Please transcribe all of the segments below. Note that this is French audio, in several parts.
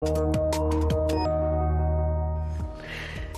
Et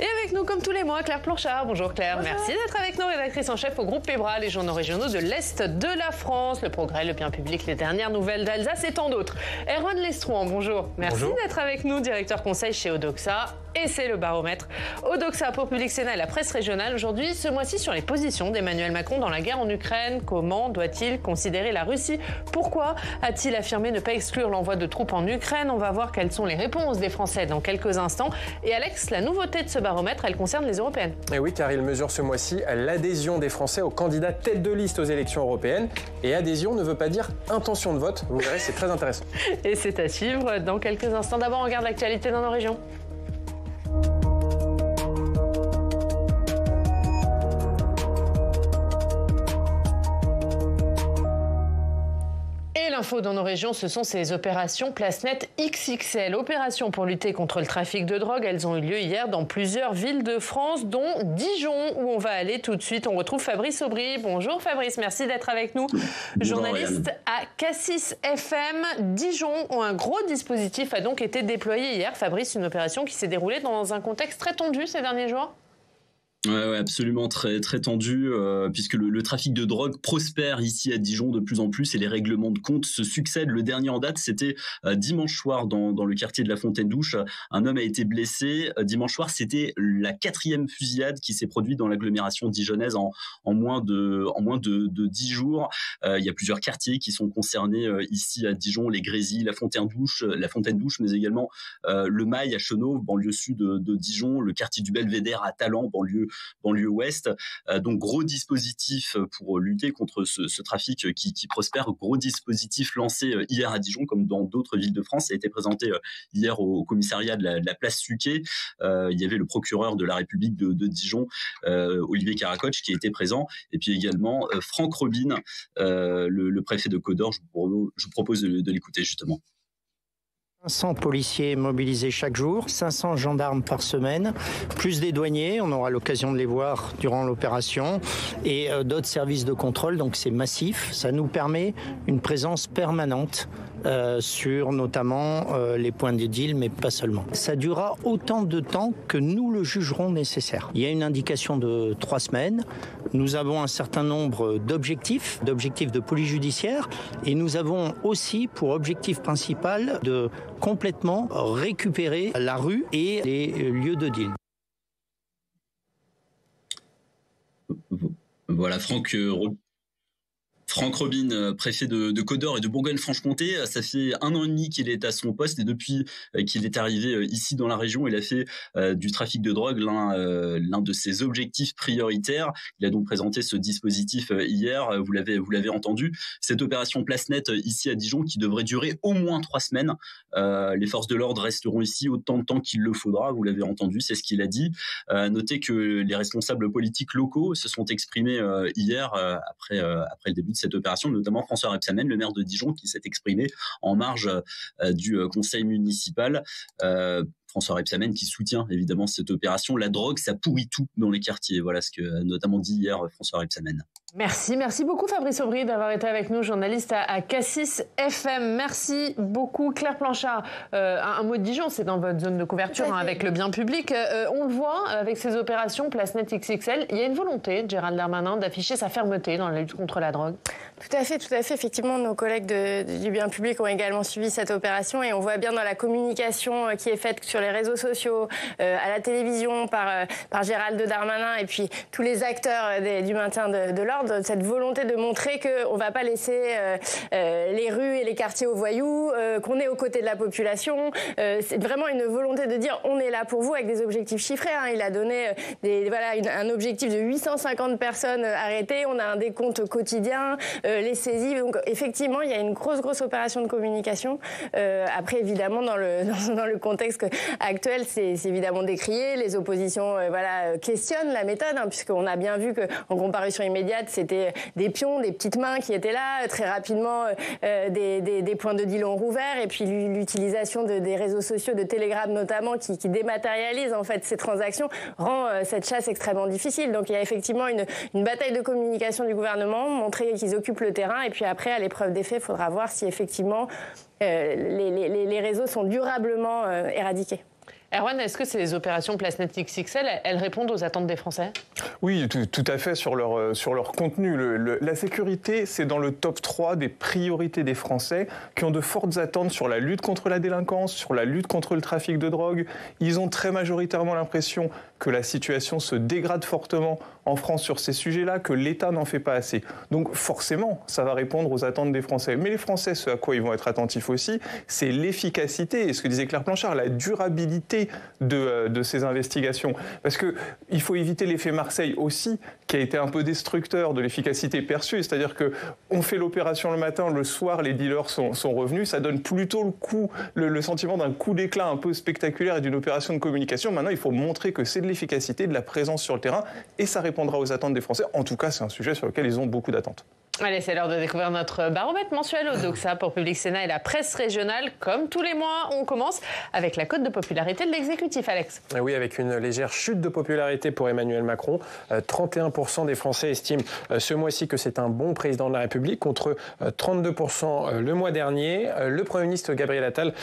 avec nous, comme tous les mois, Claire Planchard. Bonjour Claire. Bonjour. Merci d'être avec nous, rédactrice en chef au groupe Pebra, les journaux régionaux de l'Est de la France, Le Progrès, Le Bien Public, les dernières nouvelles d'Alsace et tant d'autres. Erwan Lestrouan, bonjour. Merci d'être avec nous, directeur conseil chez Odoxa. Et c'est le baromètre. Odoxa pour Public Sénat et la presse régionale. Aujourd'hui, ce mois-ci, sur les positions d'Emmanuel Macron dans la guerre en Ukraine. Comment doit-il considérer la Russie? Pourquoi a-t-il affirmé ne pas exclure l'envoi de troupes en Ukraine? On va voir quelles sont les réponses des Français dans quelques instants. Et Alex, la nouveauté de ce baromètre, elle concerne les européennes. Et oui, car il mesure ce mois-ci l'adhésion des Français aux candidats tête de liste aux élections européennes. Et adhésion ne veut pas dire intention de vote. Vous verrez, c'est très intéressant. Et c'est à suivre dans quelques instants. D'abord, on regarde l'actualité dans nos régions. L'info dans nos régions, ce sont ces opérations Place Nette XXL. Opérations pour lutter contre le trafic de drogue. Elles ont eu lieu hier dans plusieurs villes de France, dont Dijon, où on va aller tout de suite. On retrouve Fabrice Aubry. Bonjour Fabrice, merci d'être avec nous. Bonjour, journaliste à Cassis FM. Dijon, où un gros dispositif a donc été déployé hier. Fabrice, une opération qui s'est déroulée dans un contexte très tendu ces derniers jours. Ouais, absolument très tendu, puisque le trafic de drogue prospère ici à Dijon de plus en plus et les règlements de compte se succèdent. Le dernier en date, c'était dimanche soir dans le quartier de la Fontaine-Douche. Un homme a été blessé. Dimanche soir, c'était la 4e fusillade qui s'est produite dans l'agglomération dijonnaise en moins de 10 jours. Il y a plusieurs quartiers qui sont concernés ici à Dijon, les Grésilles, la Fontaine-Douche, mais également le Mail à Chenauve, banlieue sud de Dijon, le quartier du Belvédère à Talent, banlieue ouest. Donc gros dispositif pour lutter contre ce trafic qui prospère. Gros dispositif lancé hier à Dijon comme dans d'autres villes de France. Ça a été présenté hier au commissariat de la place Suquet. Il y avait le procureur de la République de Dijon, Olivier Caracoche, qui était présent. Et puis également Franck Robin, le préfet de Côte-d'Or. Je vous propose de l'écouter justement. 500 policiers mobilisés chaque jour, 500 gendarmes par semaine, plus des douaniers, on aura l'occasion de les voir durant l'opération, et d'autres services de contrôle, donc c'est massif. Ça nous permet une présence permanente sur notamment les points de deal, mais pas seulement. Ça durera autant de temps que nous le jugerons nécessaire. Il y a une indication de 3 semaines. Nous avons un certain nombre d'objectifs de police judiciaire, et nous avons aussi pour objectif principal de complètement récupérer la rue et les lieux de deal. Voilà, Franck Robin, préfet de Côte-d'Or et de Bourgogne-Franche-Comté. Ça fait 1 an et demi qu'il est à son poste et depuis qu'il est arrivé ici dans la région, il a fait du trafic de drogue l'un de ses objectifs prioritaires. Il a donc présenté ce dispositif hier, vous l'avez entendu. Cette opération Place Nette ici à Dijon qui devrait durer au moins 3 semaines. Les forces de l'ordre resteront ici autant de temps qu'il le faudra, vous l'avez entendu, c'est ce qu'il a dit. Notez que les responsables politiques locaux se sont exprimés hier après le début de cette opération, notamment François Rebsamen, le maire de Dijon, qui s'est exprimé en marge du conseil municipal. François Rebsamen qui soutient évidemment cette opération. La drogue, ça pourrit tout dans les quartiers. Voilà ce que a notamment dit hier François Rebsamen. Merci beaucoup Fabrice Aubry d'avoir été avec nous, journaliste à Cassis FM. Merci beaucoup Claire Planchard. Un mot de Dijon, c'est dans votre zone de couverture avec le bien public. On le voit avec ces opérations Place Nette XXL, il y a une volonté de Gérald Darmanin d'afficher sa fermeté dans la lutte contre la drogue. Tout à fait. Effectivement, nos collègues du bien public ont également suivi cette opération et on voit bien dans la communication qui est faite sur les réseaux sociaux, à la télévision par Gérald Darmanin et puis tous les acteurs du maintien de l'ordre, cette volonté de montrer qu'on ne va pas laisser les rues et les quartiers aux voyous, qu'on est aux côtés de la population. C'est vraiment une volonté de dire on est là pour vous avec des objectifs chiffrés. Il a donné un objectif de 850 personnes arrêtées. On a un décompte quotidien, les saisies. Donc effectivement, il y a une grosse opération de communication. Après, évidemment, dans le contexte actuelle, c'est évidemment décrié. Les oppositions questionnent la méthode, puisqu'on a bien vu qu'en comparution immédiate, c'était des pions, des petites mains qui étaient là. Très rapidement, des points de deal ont rouvert. Et puis l'utilisation des réseaux sociaux, de Telegram notamment, qui dématérialise en fait ces transactions, rend cette chasse extrêmement difficile. Donc il y a effectivement une bataille de communication du gouvernement, montrer qu'ils occupent le terrain. Et puis après, à l'épreuve des faits, il faudra voir si effectivement les réseaux sont durablement éradiqués. Erwan, est-ce que ces opérations Place Net XXL, elles répondent aux attentes des Français? Oui, tout à fait sur leur contenu. La sécurité, c'est dans le top 3 des priorités des Français qui ont de fortes attentes sur la lutte contre la délinquance, sur la lutte contre le trafic de drogue. Ils ont très majoritairement l'impression que la situation se dégrade fortement en France sur ces sujets-là, que l'État n'en fait pas assez. Donc forcément, ça va répondre aux attentes des Français. Mais les Français, ce à quoi ils vont être attentifs aussi, c'est l'efficacité, et ce que disait Claire Planchard, la durabilité de ces investigations. Parce qu'il faut éviter l'effet Marseille aussi, qui a été un peu destructeur de l'efficacité perçue. C'est-à-dire qu'on fait l'opération le matin, le soir, les dealers sont revenus. Ça donne plutôt le sentiment d'un coup d'éclat un peu spectaculaire et d'une opération de communication. Maintenant, il faut montrer que c'est de l'efficacité, de la présence sur le terrain, et ça répondra aux attentes des Français. En tout cas, c'est un sujet sur lequel ils ont beaucoup d'attentes. Allez, c'est l'heure de découvrir notre baromètre mensuel au Doxa pour Public Sénat et la presse régionale. Comme tous les mois, on commence avec la cote de popularité de l'exécutif, Alex. Oui, avec une légère chute de popularité pour Emmanuel Macron. 31% des Français estiment ce mois-ci que c'est un bon président de la République, contre 32% le mois dernier. Le Premier ministre Gabriel Attal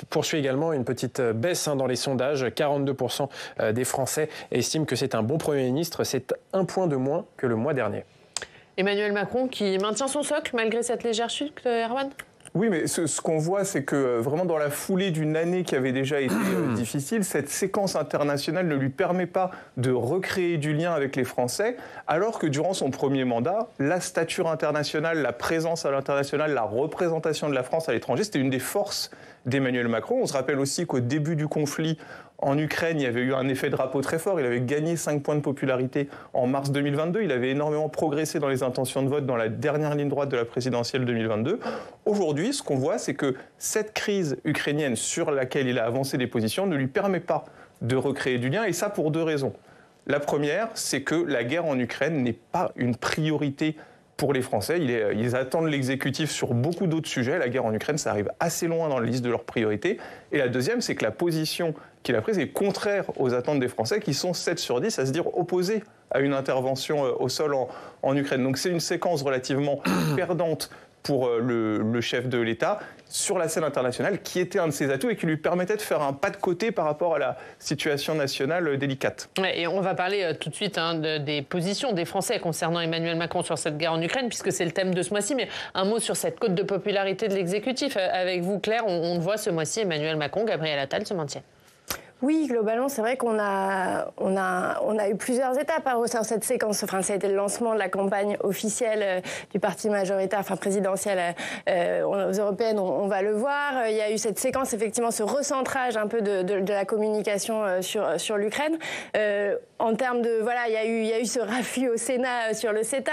poursuit également une petite baisse dans les sondages. 42% des Français estiment que c'est un bon Premier ministre. C'est un point de moins que le mois dernier. Emmanuel Macron qui maintient son socle malgré cette légère chute, Erwan? Oui, mais ce qu'on voit, c'est que vraiment dans la foulée d'une année qui avait déjà été difficile, cette séquence internationale ne lui permet pas de recréer du lien avec les Français, alors que durant son premier mandat, la stature internationale, la présence à l'international, la représentation de la France à l'étranger, c'était une des forces d'Emmanuel Macron. On se rappelle aussi qu'au début du conflit en Ukraine, il y avait eu un effet drapeau très fort. Il avait gagné 5 points de popularité en mars 2022. Il avait énormément progressé dans les intentions de vote dans la dernière ligne droite de la présidentielle 2022. Aujourd'hui, ce qu'on voit, c'est que cette crise ukrainienne sur laquelle il a avancé des positions ne lui permet pas de recréer du lien, et ça pour 2 raisons. La première, c'est que la guerre en Ukraine n'est pas une priorité pour les Français. Ils attendent l'exécutif sur beaucoup d'autres sujets. La guerre en Ukraine, ça arrive assez loin dans la liste de leurs priorités. Et la deuxième, c'est que la position qu'il a prise est contraire aux attentes des Français, qui sont 7 sur 10 à se dire opposés à une intervention au sol en Ukraine. Donc c'est une séquence relativement perdante pour le chef de l'État sur la scène internationale, qui était un de ses atouts et qui lui permettait de faire un pas de côté par rapport à la situation nationale délicate. Ouais, et on va parler tout de suite des positions des Français concernant Emmanuel Macron sur cette guerre en Ukraine, puisque c'est le thème de ce mois-ci. Mais un mot sur cette cote de popularité de l'exécutif. Avec vous, Claire, on voit ce mois-ci Emmanuel Macron, Gabriel Attal se maintiennent. Oui, globalement, c'est vrai qu'on a eu plusieurs étapes au sein de cette séquence. Enfin, ça a été le lancement de la campagne officielle du parti majoritaire, enfin présidentielle aux européennes, on va le voir. Il y a eu cette séquence, effectivement, ce recentrage un peu de la communication sur l'Ukraine. En termes de, voilà, il y a eu ce raffut au Sénat sur le CETA.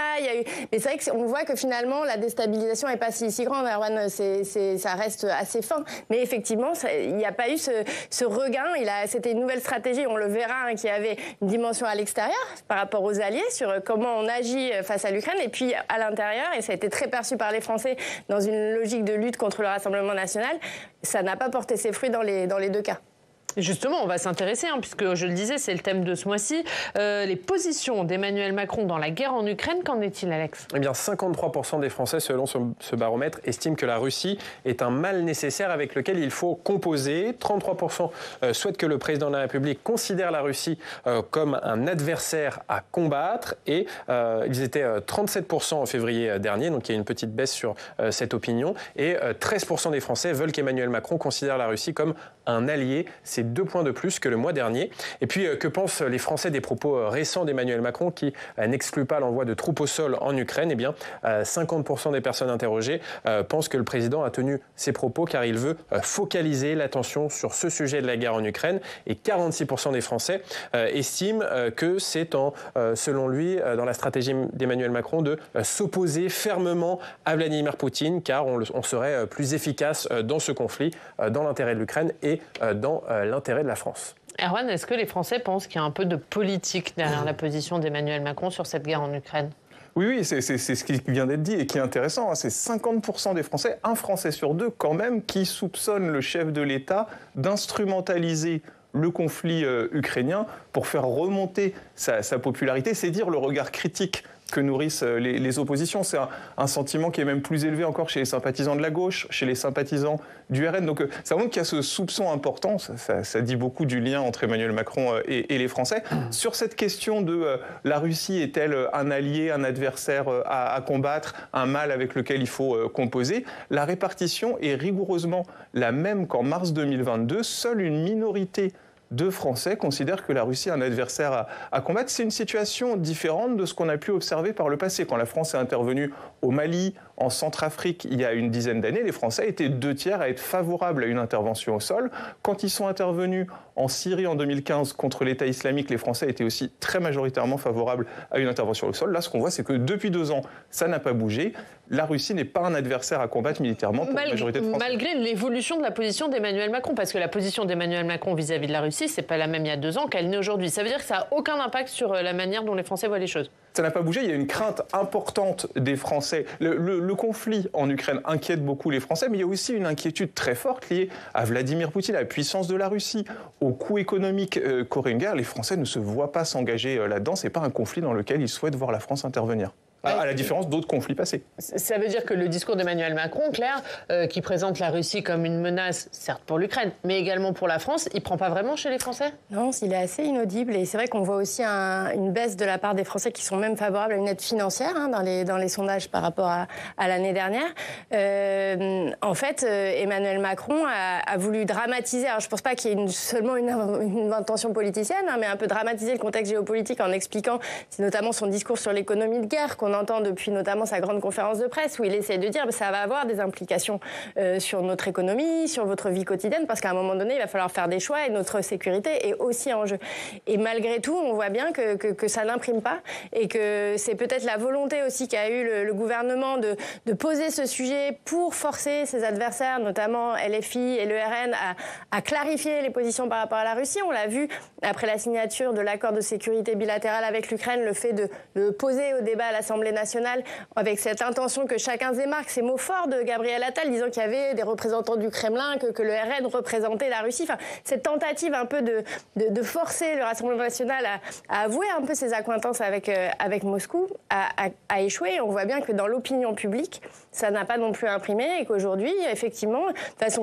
Mais c'est vrai qu'on voit que finalement, la déstabilisation n'est pas si grande. Erwan, ça reste assez fin. Mais effectivement, il n'y a pas eu ce regain. C'était une nouvelle stratégie, on le verra, qui avait une dimension à l'extérieur par rapport aux alliés sur comment on agit face à l'Ukraine, et puis à l'intérieur, et ça a été très perçu par les Français dans une logique de lutte contre le Rassemblement national. Ça n'a pas porté ses fruits dans les 2 cas. Justement, on va s'intéresser, puisque je le disais, c'est le thème de ce mois-ci. Les positions d'Emmanuel Macron dans la guerre en Ukraine, qu'en est-il, Alex? Eh bien, 53% des Français, selon ce baromètre, estiment que la Russie est un mal nécessaire avec lequel il faut composer. 33% souhaitent que le président de la République considère la Russie comme un adversaire à combattre. Et ils étaient 37% en février dernier, donc il y a une petite baisse sur cette opinion. Et 13% des Français veulent qu'Emmanuel Macron considère la Russie comme un allié. C'est 2 points de plus que le mois dernier. Et puis, que pensent les Français des propos récents d'Emmanuel Macron qui n'exclut pas l'envoi de troupes au sol en Ukraine? Eh bien, 50% des personnes interrogées pensent que le président a tenu ses propos car il veut focaliser l'attention sur ce sujet de la guerre en Ukraine. Et 46% des Français estiment que c'est selon lui, dans la stratégie d'Emmanuel Macron de s'opposer fermement à Vladimir Poutine, car on serait plus efficace dans ce conflit, dans l'intérêt de l'Ukraine et est dans l'intérêt de la France. Erwan, est-ce que les Français pensent qu'il y a un peu de politique derrière la position d'Emmanuel Macron sur cette guerre en Ukraine ? Oui, c'est ce qui vient d'être dit et qui est intéressant. C'est 50% des Français, un Français sur deux quand même, qui soupçonnent le chef de l'État d'instrumentaliser le conflit ukrainien pour faire remonter sa popularité. C'est dire le regard critique que nourrissent les oppositions. C'est un sentiment qui est même plus élevé encore chez les sympathisants de la gauche, chez les sympathisants du RN. Donc ça montre qu'il y a ce soupçon important. Ça dit beaucoup du lien entre Emmanuel Macron et les Français. Sur cette question de la Russie est-elle un allié, un adversaire à combattre, un mal avec lequel il faut composer, la répartition est rigoureusement la même qu'en mars 2022. Seule une minorité de Français considèrent que la Russie est un adversaire à combattre. C'est une situation différente de ce qu'on a pu observer par le passé. Quand la France est intervenue au Mali, en Centrafrique, il y a une dizaine d'années, les Français étaient 2/3 à être favorables à une intervention au sol. Quand ils sont intervenus en Syrie en 2015 contre l'État islamique, les Français étaient aussi très majoritairement favorables à une intervention au sol. Là, ce qu'on voit, c'est que depuis 2 ans, ça n'a pas bougé. La Russie n'est pas un adversaire à combattre militairement pour la majorité de Français. Malgré l'évolution de la position d'Emmanuel Macron, parce que la position d'Emmanuel Macron vis-à-vis de la Russie, c'est pas la même il y a 2 ans qu'elle n'est aujourd'hui. Ça veut dire que ça n'a aucun impact sur la manière dont les Français voient les choses. Ça n'a pas bougé, il y a une crainte importante des Français. Le conflit en Ukraine inquiète beaucoup les Français, mais il y a aussi une inquiétude très forte liée à Vladimir Poutine, à la puissance de la Russie, au coût économique qu'aurait une guerre. Les Français ne se voient pas s'engager là-dedans, ce n'est pas un conflit dans lequel ils souhaitent voir la France intervenir. À la différence d'autres conflits passés. Ça veut dire que le discours d'Emmanuel Macron, Claire, qui présente la Russie comme une menace, certes pour l'Ukraine, mais également pour la France, il ne prend pas vraiment chez les Français ? Non, il est assez inaudible. Et c'est vrai qu'on voit aussi une baisse de la part des Français qui sont même favorables à une aide financière dans les sondages par rapport à l'année dernière. En fait, Emmanuel Macron a voulu dramatiser, alors je ne pense pas qu'il y ait seulement une intention politicienne, mais un peu dramatiser le contexte géopolitique en expliquant, c'est notamment son discours sur l'économie de guerre qu'on entend depuis notamment sa grande conférence de presse où il essaie de dire que ça va avoir des implications sur notre économie, sur votre vie quotidienne, parce qu'à un moment donné, il va falloir faire des choix et notre sécurité est aussi en jeu. Et malgré tout, on voit bien que ça n'imprime pas et que c'est peut-être la volonté aussi qu'a eu le gouvernement de poser ce sujet pour forcer ses adversaires, notamment LFI et le RN, à clarifier les positions par rapport à la Russie. On l'a vu après la signature de l'accord de sécurité bilatéral avec l'Ukraine, le fait de poser au débat à l'Assemblée nationale avec cette intention que chacun démarque, ces mots forts de Gabriel Attal disant qu'il y avait des représentants du Kremlin, que le RN représentait la Russie. Enfin, cette tentative un peu de forcer le Rassemblement national à avouer un peu ses accointances avec Moscou a échoué. Et on voit bien que dans l'opinion publique, ça n'a pas non plus imprimé et qu'aujourd'hui, effectivement, de façon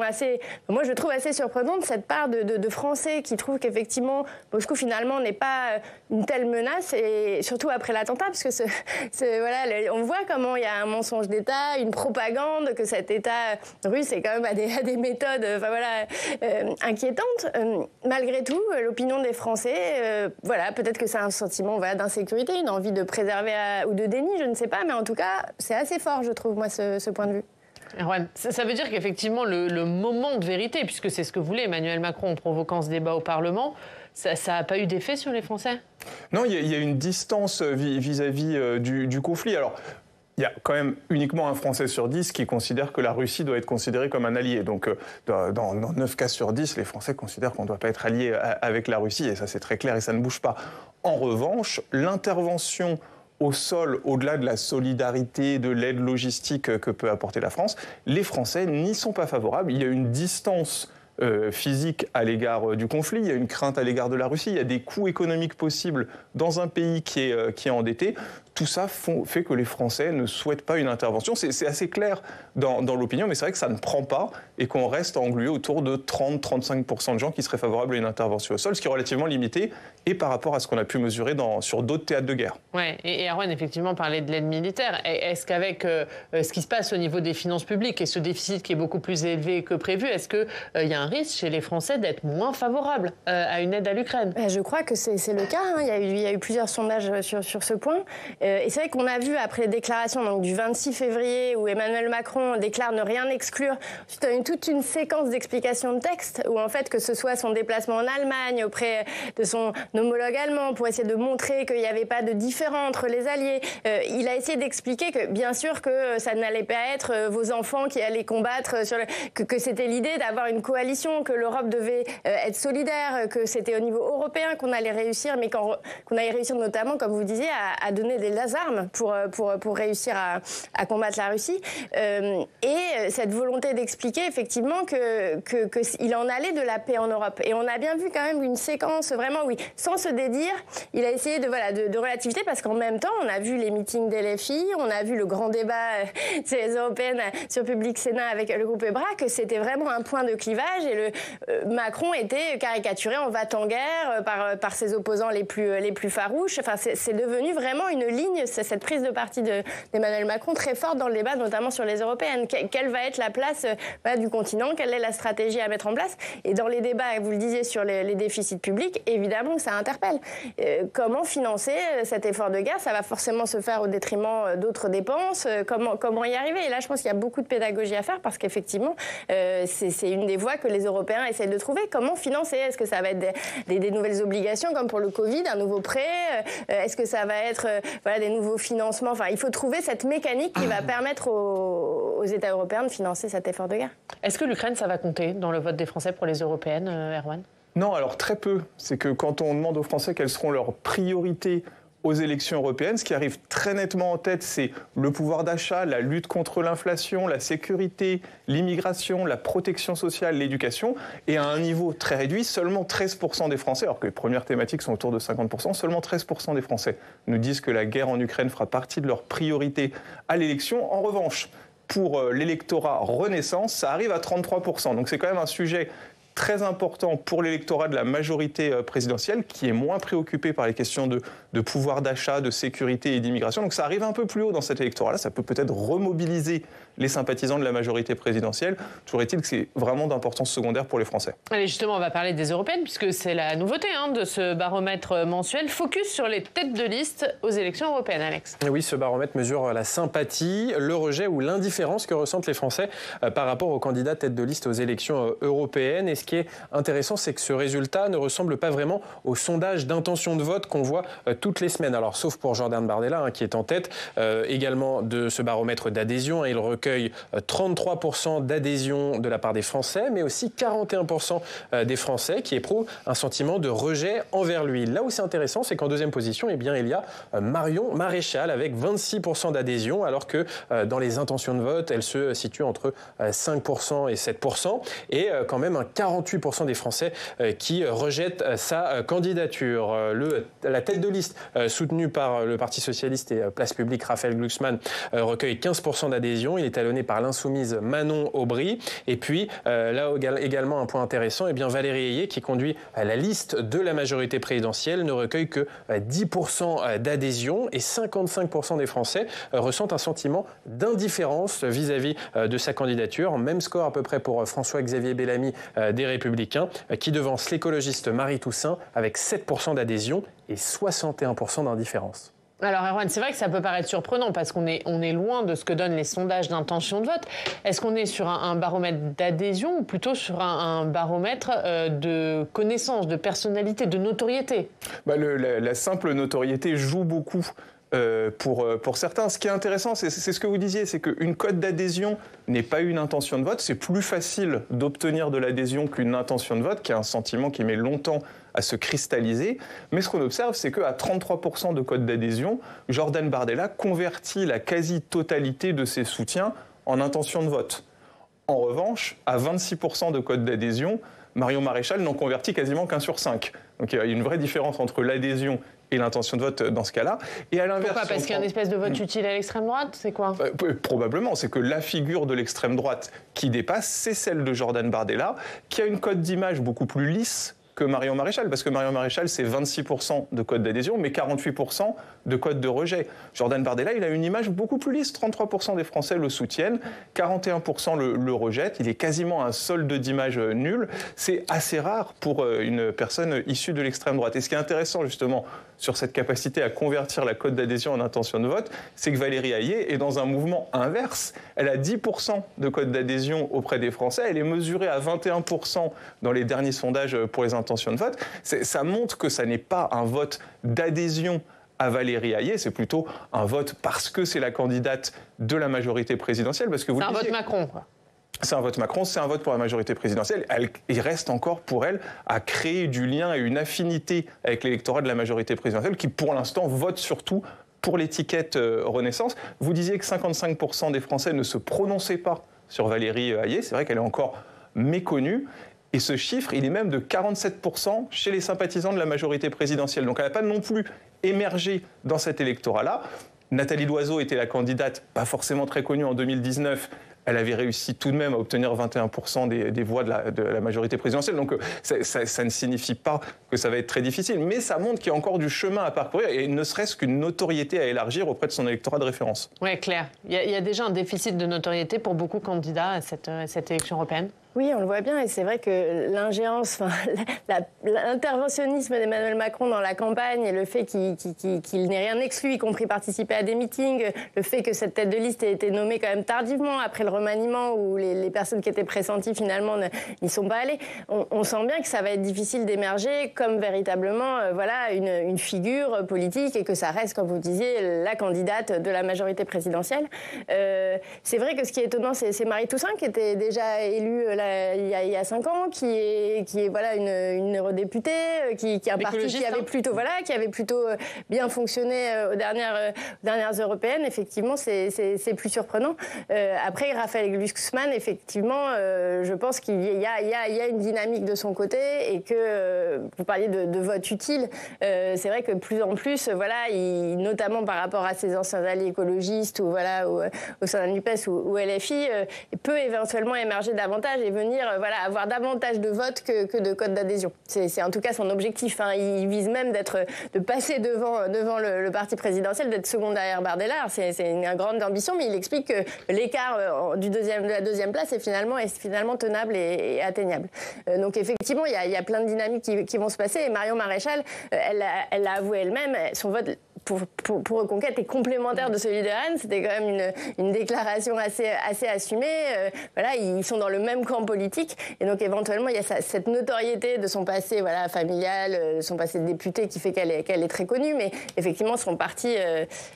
moi je trouve assez surprenante cette part de Français qui trouvent qu'effectivement Moscou finalement n'est pas une telle menace et surtout après l'attentat, parce que voilà, on voit comment il y a un mensonge d'État, une propagande, que cet État russe est quand même à des méthodes inquiétantes. Malgré tout, l'opinion des Français, peut-être que c'est un sentiment d'insécurité, une envie de préserver ou de déni, je ne sais pas, mais en tout cas, c'est assez fort, je trouve, moi, ce point de vue. Erwan, ça veut dire qu'effectivement, le moment de vérité, puisque c'est ce que voulait Emmanuel Macron en provoquant ce débat au Parlement, ça n'a pas eu d'effet sur les Français ? Non, il y a une distance vis-à-vis du conflit. Alors, il y a quand même uniquement un Français sur 10 qui considère que la Russie doit être considérée comme un allié. Donc, dans 9 cas sur 10, les Français considèrent qu'on ne doit pas être allié avec la Russie, et ça c'est très clair et ça ne bouge pas. En revanche, l'intervention au sol, au-delà de la solidarité, de l'aide logistique que peut apporter la France, les Français n'y sont pas favorables. Il y a une distance physique à l'égard du conflit, il y a une crainte à l'égard de la Russie, il y a des coûts économiques possibles dans un pays qui est endetté. Tout ça fait que les Français ne souhaitent pas une intervention. C'est assez clair dans l'opinion, mais c'est vrai que ça ne prend pas et qu'on reste englué autour de 30-35% de gens qui seraient favorables à une intervention au sol, ce qui est relativement limité et par rapport à ce qu'on a pu mesurer sur d'autres théâtres de guerre. Ouais, et Erwan, effectivement, parlait de l'aide militaire. Est-ce qu'avec ce qui se passe au niveau des finances publiques et ce déficit qui est beaucoup plus élevé que prévu, est-ce qu'il y a un risque chez les Français d'être moins favorables à une aide à l'Ukraine ? Je crois que c'est le cas. Il y a eu plusieurs sondages sur ce point. Et c'est vrai qu'on a vu après les déclarations donc, du 26 février où Emmanuel Macron déclare ne rien exclure, ensuite on a eu toute une séquence d'explications de texte où en fait que ce soit son déplacement en Allemagne auprès de son homologue allemand pour essayer de montrer qu'il n'y avait pas de différence entre les alliés, il a essayé d'expliquer que bien sûr que ça n'allait pas être vos enfants qui allaient combattre, que c'était l'idée d'avoir une coalition, que l'Europe devait être solidaire, que c'était au niveau européen qu'on allait réussir, mais qu'on allait réussir notamment, comme vous disiez, à donner des armes pour réussir à combattre la Russie. Et cette volonté d'expliquer effectivement qu'il en allait de la paix en Europe. Et on a bien vu quand même une séquence vraiment, oui, sans se dédire, il a essayé de relativité parce qu'en même temps, on a vu les meetings des LFI, on a vu le grand débat des européennes sur Public Sénat avec le groupe EBRA, que c'était vraiment un point de clivage et Macron était caricaturé en va-t-en-guerre par ses opposants les plus farouches. Enfin, c'est devenu vraiment une ligne, cette prise de parti d'Emmanuel Macron très forte dans le débat, notamment sur les européennes. Quelle va être la place du continent? Quelle est la stratégie à mettre en place? Et dans les débats, vous le disiez, sur les déficits publics, évidemment que ça interpelle. Comment financer cet effort de guerre? Ça va forcément se faire au détriment d'autres dépenses. Comment y arriver? Et là, je pense qu'il y a beaucoup de pédagogie à faire parce qu'effectivement, c'est une des voies que les Européens essaient de trouver. Comment financer? Est-ce que ça va être des nouvelles obligations comme pour le Covid, un nouveau prêt? Est-ce que ça va être des nouveaux financements? Enfin, il faut trouver cette mécanique qui va permettre aux États européens de financer cet effort de guerre. Est-ce que l'Ukraine, ça va compter dans le vote des Français pour les européennes, Erwan? Non, alors très peu. C'est que quand on demande aux Français quelles seront leurs priorités aux élections européennes, ce qui arrive très nettement en tête, c'est le pouvoir d'achat, la lutte contre l'inflation, la sécurité, l'immigration, la protection sociale, l'éducation. Et à un niveau très réduit, seulement 13% des Français, alors que les premières thématiques sont autour de 50%, seulement 13% des Français nous disent que la guerre en Ukraine fera partie de leurs priorités à l'élection. En revanche, pour l'électorat Renaissance, ça arrive à 33%. Donc c'est quand même un sujet très important pour l'électorat de la majorité présidentielle, qui est moins préoccupé par les questions de pouvoir d'achat, de sécurité et d'immigration. Donc ça arrive un peu plus haut dans cet électorat-là. Ça peut peut-être remobiliser les sympathisants de la majorité présidentielle. Toujours est-il que c'est vraiment d'importance secondaire pour les Français. Allez, justement, on va parler des européennes, puisque c'est la nouveauté de ce baromètre mensuel. Focus sur les têtes de liste aux élections européennes, Alex. Oui, ce baromètre mesure la sympathie, le rejet ou l'indifférence que ressentent les Français par rapport aux candidats têtes de liste aux élections européennes. Et ce qui est intéressant, c'est que ce résultat ne ressemble pas vraiment au sondage d'intention de vote qu'on voit toutes les semaines. Alors, sauf pour Jordan Bardella, qui est en tête également de ce baromètre d'adhésion. Il recueille 33% d'adhésion de la part des Français, mais aussi 41% des Français qui éprouvent un sentiment de rejet envers lui. Là où c'est intéressant, c'est qu'en deuxième position, il y a Marion Maréchal avec 26% d'adhésion, alors que dans les intentions de vote, elle se situe entre 5% et 7%, et quand même un 48% des Français qui rejettent sa candidature. La tête de liste soutenue par le Parti socialiste et Place Publique, Raphaël Glucksmann, recueille 15% d'adhésion. Il est talonné par l'insoumise Manon Aubry. Et puis, là également un point intéressant, Valérie Ayé, qui conduit la liste de la majorité présidentielle, ne recueille que 10% d'adhésion, et 55% des Français ressentent un sentiment d'indifférence vis-à-vis de sa candidature. Même score à peu près pour François-Xavier Bellamy des Républicains, qui devance l'écologiste Marie Toussaint avec 7% d'adhésion et 61% d'indifférence. Alors Erwan, c'est vrai que ça peut paraître surprenant parce qu'on est loin de ce que donnent les sondages d'intention de vote. Est-ce qu'on est sur un baromètre d'adhésion ou plutôt sur un baromètre de connaissance, de personnalité, de notoriété? La simple notoriété joue beaucoup. Pour certains, ce qui est intéressant, c'est ce que vous disiez, c'est qu'une cote d'adhésion n'est pas une intention de vote. C'est plus facile d'obtenir de l'adhésion qu'une intention de vote, qui est un sentiment qui met longtemps à se cristalliser. Mais ce qu'on observe, c'est qu'à 33% de cote d'adhésion, Jordan Bardella convertit la quasi-totalité de ses soutiens en intention de vote. En revanche, à 26% de cote d'adhésion, Marion Maréchal n'en convertit quasiment qu'1 sur 5. Donc il y a une vraie différence entre l'adhésion et l'intention de vote dans ce cas-là. Et à l'inverse, pourquoi? Parce qu'il y a une espèce de vote utile à l'extrême droite? C'est quoi? Probablement, c'est que la figure de l'extrême droite qui dépasse, c'est celle de Jordan Bardella, qui a une cote d'image beaucoup plus lisse, que Marion Maréchal, parce que Marion Maréchal, c'est 26% de cote d'adhésion, mais 48% de cote de rejet. Jordan Bardella, il a une image beaucoup plus lisse. 33% des Français le soutiennent, 41% le rejettent. Il est quasiment un solde d'image nul. C'est assez rare pour une personne issue de l'extrême droite. Et ce qui est intéressant, justement, sur cette capacité à convertir la cote d'adhésion en intention de vote, c'est que Valérie Hayé est dans un mouvement inverse. Elle a 10% de cote d'adhésion auprès des Français. Elle est mesurée à 21% dans les derniers sondages pour les intentions de vote. Ça montre que ça n'est pas un vote d'adhésion à Valérie Hayé, c'est plutôt un vote parce que c'est la candidate de la majorité présidentielle. Parce que vous c'est un vote Macron, quoi. C'est un vote Macron, c'est un vote pour la majorité présidentielle. Il reste encore pour elle à créer du lien et une affinité avec l'électorat de la majorité présidentielle qui, pour l'instant, vote surtout pour l'étiquette Renaissance. Vous disiez que 55% des Français ne se prononçaient pas sur Valérie Hayé. C'est vrai qu'elle est encore méconnue. Et ce chiffre, il est même de 47% chez les sympathisants de la majorité présidentielle. Donc elle n'a pas non plus émergé dans cet électorat-là. Nathalie Loiseau était la candidate, pas forcément très connue en 2019. Elle avait réussi tout de même à obtenir 21% des voix de la majorité présidentielle. Donc ça ne signifie pas que ça va être très difficile. Mais ça montre qu'il y a encore du chemin à parcourir et ne serait-ce qu'une notoriété à élargir auprès de son électorat de référence. Oui, Claire. Il y a déjà un déficit de notoriété pour beaucoup de candidats à cette élection européenne. Oui, on le voit bien, et c'est vrai que l'ingérence, l'interventionnisme d'Emmanuel Macron dans la campagne et le fait qu'il n'ait rien exclu, y compris participer à des meetings, le fait que cette tête de liste ait été nommée quand même tardivement, après le remaniement où les personnes qui étaient pressenties finalement n'y sont pas allées, on sent bien que ça va être difficile d'émerger comme véritablement une figure politique et que ça reste, comme vous disiez, la candidate de la majorité présidentielle. C'est vrai que ce qui est étonnant, c'est Marie Toussaint qui était déjà élue il y a 5 ans, qui est voilà une eurodéputée, qui est un parti qui avait plutôt bien fonctionné aux dernières européennes. Effectivement, c'est plus surprenant. Après, Raphaël Glucksmann, effectivement, je pense qu'il y a une dynamique de son côté et que vous parliez de vote utile. C'est vrai que de plus en plus, notamment par rapport à ses anciens alliés écologistes ou au sein de la NUPES ou LFI, peut éventuellement émerger davantage et venir avoir davantage de votes que de cotes d'adhésion. C'est en tout cas son objectif. Il vise même de passer devant le parti présidentiel, d'être second derrière Bardella. C'est une grande ambition, mais il explique que l'écart de la deuxième place est finalement tenable et atteignable. Donc effectivement, il y a plein de dynamiques qui vont se passer. Et Marion Maréchal, elle l'a avoué elle-même, son vote pour Reconquête est complémentaire de celui de Rennes. C'était quand même une déclaration assez assumée. Ils sont dans le même camp politique. Et donc, éventuellement, il y a cette notoriété de son passé familial, son passé de député qui fait qu'elle est très connue. Mais effectivement, son parti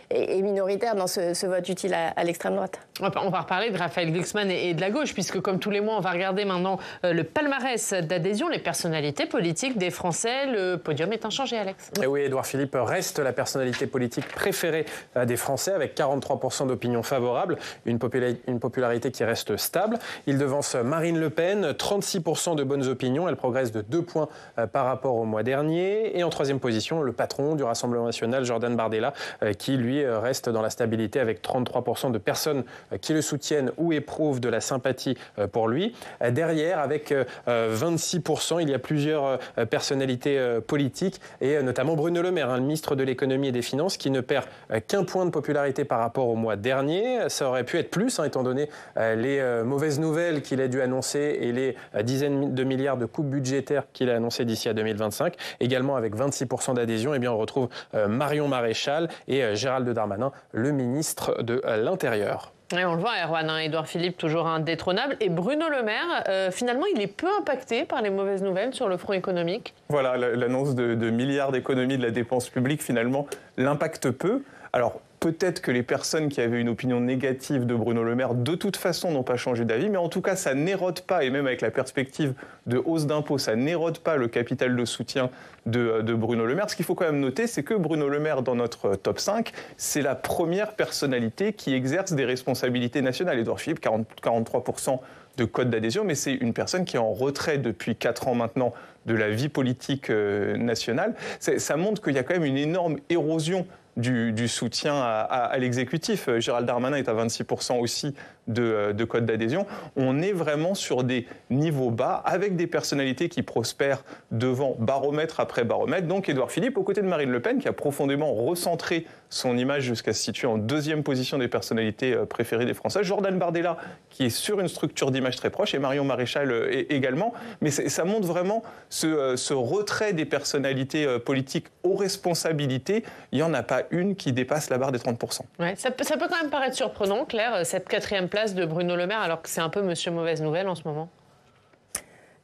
est minoritaire dans ce vote utile à l'extrême droite. On va reparler de Raphaël Glucksmann et de la gauche, puisque comme tous les mois, on va regarder maintenant le palmarès d'adhésion, les personnalités politiques des Français. Le podium est inchangé, Alex. Et oui, Édouard Philippe reste la personnalité politique préférée des Français, avec 43% d'opinion favorable, une popularité qui reste stable. Il devance Marine Le Pen, 36% de bonnes opinions. Elle progresse de 2 points par rapport au mois dernier. Et en 3e position, le patron du Rassemblement national, Jordan Bardella, qui lui reste dans la stabilité avec 33% de personnes qui le soutiennent ou éprouvent de la sympathie pour lui. Derrière, avec 26%, il y a plusieurs personnalités politiques, et notamment Bruno Le Maire, le ministre de l'économie et des finances, qui ne perd qu'un point de popularité par rapport au mois dernier. Ça aurait pu être plus, étant donné les mauvaises nouvelles qu'il a dû annoncer et les dizaines de milliards de coupes budgétaires qu'il a annoncé d'ici à 2025. Également avec 26% d'adhésion, on retrouve Marion Maréchal et Gérald Darmanin, le ministre de l'Intérieur. Et on le voit, Erwan, Édouard Philippe, toujours indétrônable. Et Bruno Le Maire, finalement, il est peu impacté par les mauvaises nouvelles sur le front économique. Voilà, l'annonce de milliards d'économies de la dépense publique, finalement, l'impacte peu. Alors, peut-être que les personnes qui avaient une opinion négative de Bruno Le Maire, de toute façon, n'ont pas changé d'avis. Mais en tout cas, ça n'érode pas, et même avec la perspective de hausse d'impôts, ça n'érode pas le capital de soutien de Bruno Le Maire. Ce qu'il faut quand même noter, c'est que Bruno Le Maire, dans notre top 5, c'est la première personnalité qui exerce des responsabilités nationales. Édouard Philippe, 43% de cote d'adhésion, mais c'est une personne qui est en retrait depuis 4 ans maintenant de la vie politique nationale. Ça montre qu'il y a quand même une énorme érosion du soutien à l'exécutif. Gérald Darmanin est à 26% aussi de cote d'adhésion. On est vraiment sur des niveaux bas, avec des personnalités qui prospèrent devant baromètre après baromètre. Donc Édouard Philippe, aux côtés de Marine Le Pen, qui a profondément recentré son image jusqu'à se situer en deuxième position des personnalités préférées des Français. Jordan Bardella, qui est sur une structure d'image très proche, et Marion Maréchal également. Mais ça montre vraiment ce retrait des personnalités politiques aux responsabilités. Il n'y en a pas une qui dépasse la barre des 30%. Ouais, ça peut quand même paraître surprenant, Claire, cette 4e place de Bruno Le Maire, alors que c'est un peu monsieur mauvaise nouvelle en ce moment.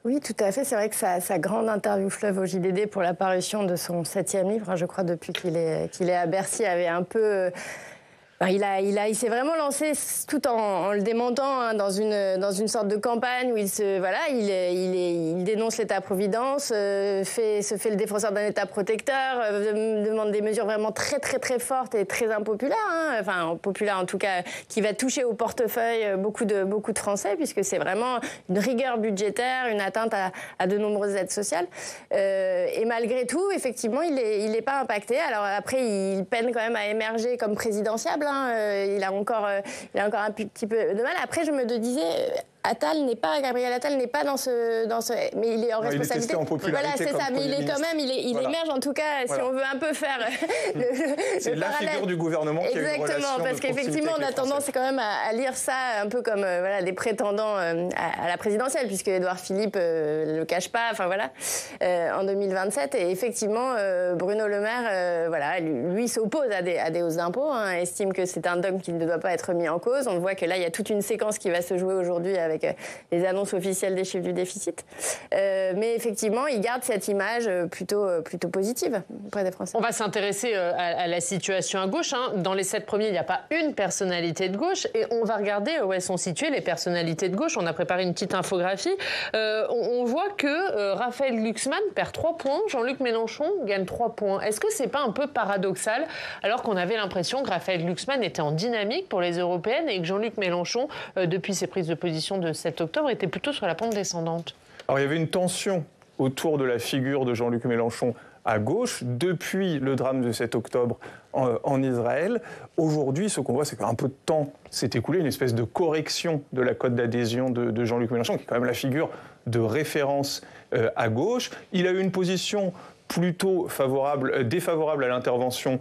Oui, tout à fait. C'est vrai que sa grande interview fleuve au JDD pour la parution de son 7e livre, je crois depuis qu'il est à Bercy, avait un peu... Il s'est vraiment lancé tout en le démentant dans une sorte de campagne où il dénonce l'État-providence, se fait le défenseur d'un État protecteur, demande des mesures vraiment très très très fortes et très impopulaires, populaires en tout cas, qui va toucher au portefeuille beaucoup de Français, puisque c'est vraiment une rigueur budgétaire, une atteinte à de nombreuses aides sociales. Et malgré tout, effectivement, il n'est pas impacté. Alors après, il peine quand même à émerger comme présidentiable. Il a encore un petit peu de mal. Après, je me disais, Gabriel Attal n'est pas dans ce, mais il est en responsabilité. Il est testé en popularité. Voilà, c'est ça. Mais il est quand même, il émerge en tout cas. Si on veut un peu faire c'est la figure du gouvernement qui a une relation. Exactement, parce qu'effectivement, on a tendance quand même à lire ça un peu comme des prétendants à la présidentielle, puisque Édouard Philippe le cache pas. En 2027, et effectivement, Bruno Le Maire, lui s'oppose à des hausses d'impôts, estime que c'est un dogme qui ne doit pas être mis en cause. On voit que là, il y a toute une séquence qui va se jouer aujourd'hui avec les annonces officielles des chiffres du déficit. Mais effectivement, il garde cette image plutôt positive auprès des Français. On va s'intéresser à la situation à gauche. Dans les 7 premiers, il n'y a pas une personnalité de gauche. Et on va regarder où elles sont situées, les personnalités de gauche. On a préparé une petite infographie. On voit que Raphaël Glucksmann perd 3 points. Jean-Luc Mélenchon gagne 3 points. Est-ce que c'est pas un peu paradoxal, alors qu'on avait l'impression que Raphaël Glucksmann était en dynamique pour les européennes et que Jean-Luc Mélenchon, depuis ses prises de position de 7 octobre, était plutôt sur la pente descendante? Alors il y avait une tension autour de la figure de Jean-Luc Mélenchon à gauche depuis le drame de 7 octobre en Israël. Aujourd'hui, ce qu'on voit, c'est qu'un peu de temps s'est écoulé, une espèce de correction de la cote d'adhésion de Jean-Luc Mélenchon, qui est quand même la figure de référence à gauche. Il a eu une position plutôt défavorable à l'intervention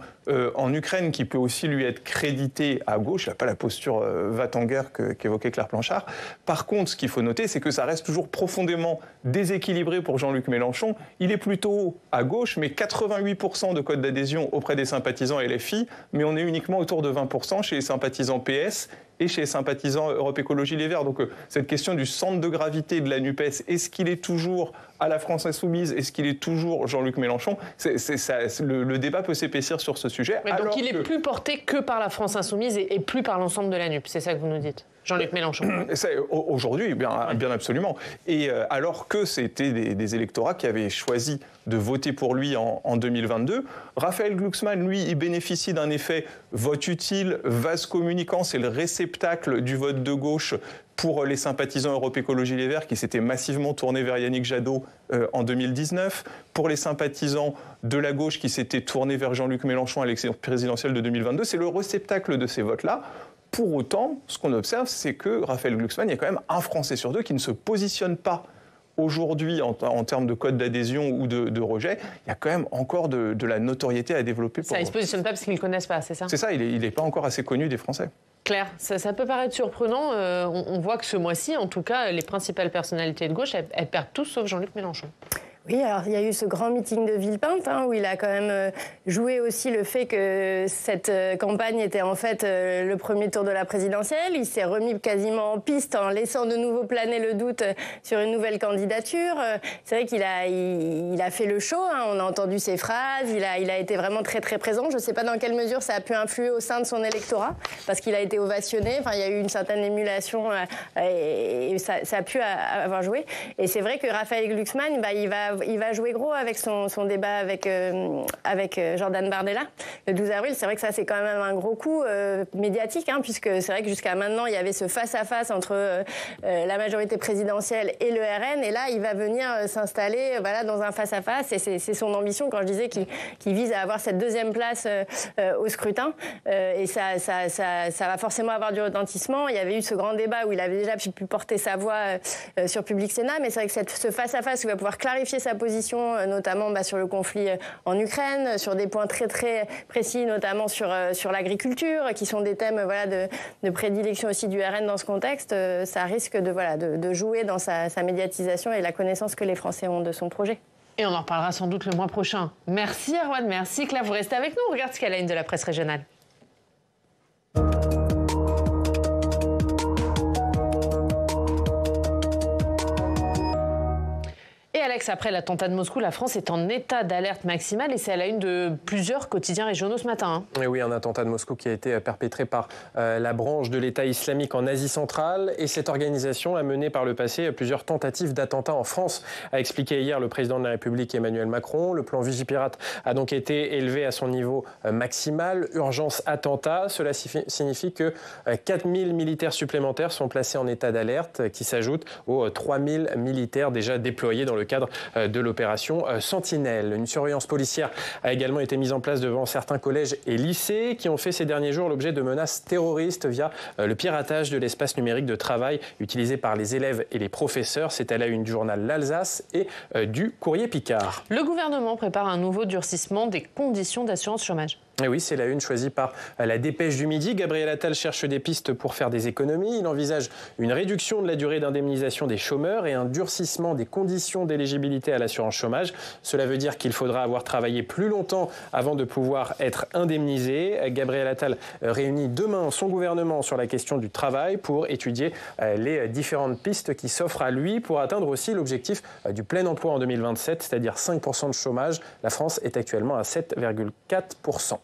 en Ukraine, qui peut aussi lui être créditée à gauche. Il n'a pas la posture va-t-en-guerre qu'évoquait Claire Planchard. Par contre, ce qu'il faut noter, c'est que ça reste toujours profondément déséquilibré pour Jean-Luc Mélenchon. Il est plutôt à gauche, mais 88% de cote d'adhésion auprès des sympathisants LFI, mais on est uniquement autour de 20% chez les sympathisants PS et chez les sympathisants Europe Écologie Les Verts. Donc cette question du centre de gravité de la NUPES, est-ce qu'il est toujours à la France Insoumise, est-ce qu'il est toujours Jean-Luc Mélenchon? Le débat peut s'épaissir sur ce sujet. Mais donc il est plus porté que par la France Insoumise et plus par l'ensemble de la NUP, c'est ça que vous nous dites, Jean-Luc Mélenchon? Aujourd'hui, bien absolument. Et alors que c'était des électorats qui avaient choisi de voter pour lui en 2022, Raphaël Glucksmann, lui, il bénéficie d'un effet vote utile, vase communicant, c'est le réceptacle du vote de gauche pour les sympathisants Europe Écologie Les Verts qui s'étaient massivement tournés vers Yannick Jadot en 2019, pour les sympathisants de la gauche qui s'étaient tournés vers Jean-Luc Mélenchon à l'élection présidentielle de 2022, c'est le réceptacle de ces votes-là. Pour autant, ce qu'on observe, c'est que Raphaël Glucksmann, il y a quand même un Français sur 2 qui ne se positionne pas aujourd'hui en termes de code d'adhésion ou de rejet. Il y a quand même encore de la notoriété à développer. Ça, il ne se positionne pas parce qu'ils ne le connaissent pas, c'est ça? C'est ça, il n'est pas encore assez connu des Français. Claire, ça peut paraître surprenant. On voit que ce mois-ci, en tout cas, les principales personnalités de gauche, elles perdent tous sauf Jean-Luc Mélenchon. Oui, alors il y a eu ce grand meeting de Villepinte où il a quand même joué aussi le fait que cette campagne était en fait le premier tour de la présidentielle. Il s'est remis quasiment en piste en laissant de nouveau planer le doute sur une nouvelle candidature. C'est vrai qu'il a fait le show, on a entendu ses phrases, il a été vraiment très très présent. Je ne sais pas dans quelle mesure ça a pu influer au sein de son électorat parce qu'il a été ovationné. Enfin, il y a eu une certaine émulation et ça a pu avoir joué. Et c'est vrai que Raphaël Glucksmann, il va va jouer gros avec son débat avec Jordan Bardella le 12 avril. C'est vrai que ça, c'est quand même un gros coup médiatique, puisque c'est vrai que jusqu'à maintenant, il y avait ce face-à-face entre la majorité présidentielle et le RN. Et là, il va venir s'installer dans un face-à-face. Et c'est son ambition, quand je disais qu'il vise à avoir cette deuxième place au scrutin. Et ça va forcément avoir du retentissement. Il y avait eu ce grand débat où il avait déjà pu porter sa voix sur Public Sénat. Mais c'est vrai que ce face-à-face où il va pouvoir clarifier sa position, notamment sur le conflit en Ukraine, sur des points très très précis, notamment sur l'agriculture, qui sont des thèmes de prédilection aussi du RN dans ce contexte, ça risque de jouer dans sa médiatisation et la connaissance que les Français ont de son projet. Et on en reparlera sans doute le mois prochain. Merci Erwan, merci Claire, vous restez avec nous. On regarde ce qu'elle a une de la presse régionale. Et Alex, après l'attentat de Moscou, la France est en état d'alerte maximale et c'est à la une de plusieurs quotidiens régionaux ce matin. Et oui, un attentat de Moscou qui a été perpétré par la branche de l'État islamique en Asie centrale. Et cette organisation a mené par le passé plusieurs tentatives d'attentats en France, a expliqué hier le président de la République Emmanuel Macron. Le plan Vigipirate a donc été élevé à son niveau maximal. Urgence attentat, cela signifie que 4000 militaires supplémentaires sont placés en état d'alerte, qui s'ajoutent aux 3000 militaires déjà déployés dans le cadre de l'opération Sentinelle. Une surveillance policière a également été mise en place devant certains collèges et lycées qui ont fait ces derniers jours l'objet de menaces terroristes via le piratage de l'espace numérique de travail utilisé par les élèves et les professeurs. C'est à la une du journal L'Alsace et du Courrier Picard. Le gouvernement prépare un nouveau durcissement des conditions d'assurance chômage. Et oui, c'est la une choisie par la Dépêche du Midi. Gabriel Attal cherche des pistes pour faire des économies. Il envisage une réduction de la durée d'indemnisation des chômeurs et un durcissement des conditions d'éligibilité à l'assurance chômage. Cela veut dire qu'il faudra avoir travaillé plus longtemps avant de pouvoir être indemnisé. Gabriel Attal réunit demain son gouvernement sur la question du travail pour étudier les différentes pistes qui s'offrent à lui pour atteindre aussi l'objectif du plein emploi en 2027, c'est-à-dire 5% de chômage. La France est actuellement à 7,4%.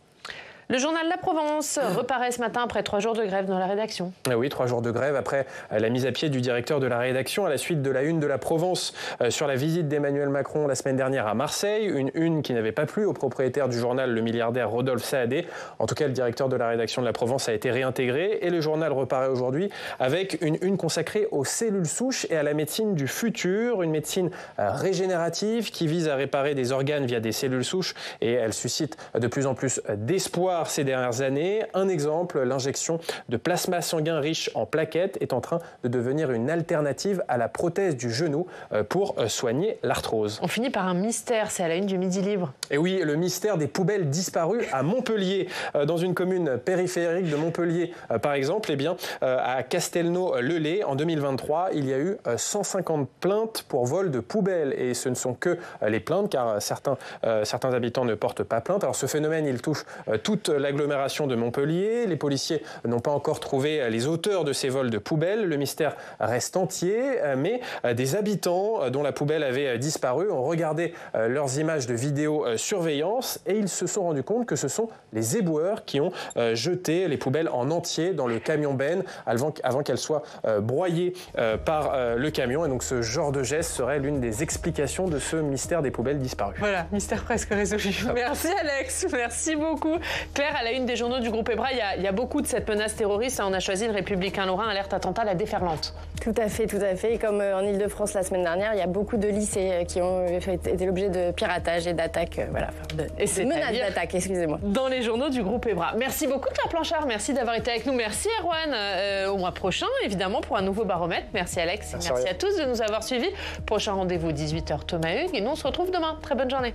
Le journal La Provence reparaît ce matin après 3 jours de grève dans la rédaction. Oui, 3 jours de grève après la mise à pied du directeur de la rédaction à la suite de la une de La Provence sur la visite d'Emmanuel Macron la semaine dernière à Marseille. Une une qui n'avait pas plu au propriétaire du journal, le milliardaire Rodolphe Saadé. En tout cas, le directeur de la rédaction de La Provence a été réintégré et le journal reparaît aujourd'hui avec une une consacrée aux cellules souches et à la médecine du futur. Une médecine régénérative qui vise à réparer des organes via des cellules souches et elle suscite de plus en plus d'espoir ces dernières années. Un exemple, l'injection de plasma sanguin riche en plaquettes est en train de devenir une alternative à la prothèse du genou pour soigner l'arthrose. On finit par un mystère, c'est à la une du Midi Libre. Et oui, le mystère des poubelles disparues à Montpellier. Dans une commune périphérique de Montpellier, par exemple, à Castelnau-le-Lay, en 2023, il y a eu 150 plaintes pour vol de poubelles. Et ce ne sont que les plaintes, car certains habitants ne portent pas plainte. Alors ce phénomène, il touche toute l'agglomération de Montpellier. Les policiers n'ont pas encore trouvé les auteurs de ces vols de poubelles. Le mystère reste entier, mais des habitants dont la poubelle avait disparu ont regardé leurs images de vidéosurveillance et ils se sont rendus compte que ce sont les éboueurs qui ont jeté les poubelles en entier dans le camion benne avant qu'elles soient broyées par le camion. Et donc ce genre de geste serait l'une des explications de ce mystère des poubelles disparues. Voilà, mystère presque résolu. Merci Alex, merci beaucoup. Claire, à la une des journaux du groupe EBRA, il y a beaucoup de cette menace terroriste. On a choisi le Républicain Lorrain, alerte attentat, la déferlante. Tout à fait, tout à fait. Comme en Ile-de-France la semaine dernière, il y a beaucoup de lycées qui ont été l'objet de piratage et d'attaques, de menaces d'attaque, excusez-moi. Dans les journaux du groupe EBRA. Merci beaucoup Claire Planchard, merci d'avoir été avec nous. Merci Erwan, au mois prochain évidemment pour un nouveau baromètre. Merci Alex, merci à tous de nous avoir suivis. Prochain rendez-vous 18h Thomas Hugues et nous on se retrouve demain. Très bonne journée.